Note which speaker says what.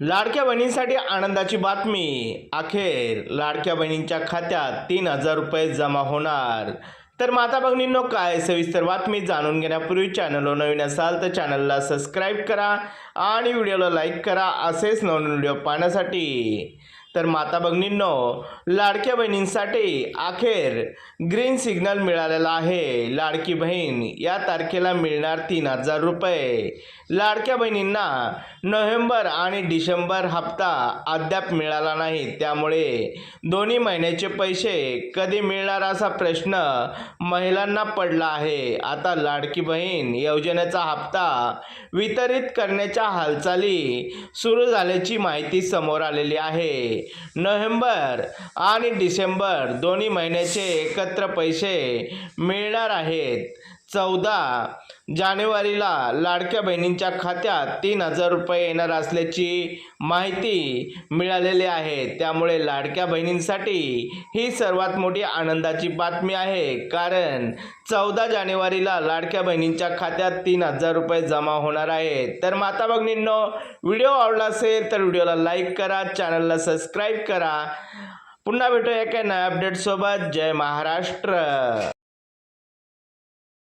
Speaker 1: लाडक्या बहिणींसाठी आनंदाची बातमी। अखेर लाडक्या बहिणींच्या खात्यात 3,000 रुपये जमा होणार। तर माता भगिनींनो, काय सविस्तर बातमी जाणून घेण्यापूर्वी चॅनलवर नवीन असाल तर चॅनलला सबस्क्राईब करा आणि व्हिडिओला लाईक करा असेच नवीन व्हिडिओ पाहण्यासाठी। तर माता भगिनींनो, लाडक्या बहिणींसाठी अखेर ग्रीन सिग्नल मिळालेला आहे। लाडकी बहीण या तारखेला मिळणार 3,000 रुपये। लाडक्या बहिणींना नोव्हेंबर आणि डिसेंबर हप्ता अद्याप मिळाला नाही, त्यामुळे दोन्ही महिन्याचे पैसे कधी मिळणार असा प्रश्न महिलांना पडला आहे। आता लाडकी बहीण योजनेचा हप्ता वितरित करण्याच्या हालचाली सुरू झाल्याची माहिती समोर आलेली आहे। नोव्हेंबर आणि डिसेंबर दोन्ही महिन्याचे एकत्र पैसे मिळणार आहेत। 14 जानेवारीला लाडक्या बहिणींच्या खात्यात 3,000 रुपये येणार असल्याची माहिती मिळालेली आहे। त्यामुळे लाडक्या बहिणींसाठी ही सर्वात मोठी आनंदाची बातमी आहे, कारण 14 जानेवारीला लाडक्या बहिणींच्या खात्यात 3,000 रुपये जमा होणार आहेत। तर माता भगिनींनो, व्हिडिओ आवडला असेल तर व्हिडिओला लाईक करा, चॅनलला सबस्क्राईब करा। पुन्हा भेटूया एका नव्या अपडेट सोबत। जय महाराष्ट्र।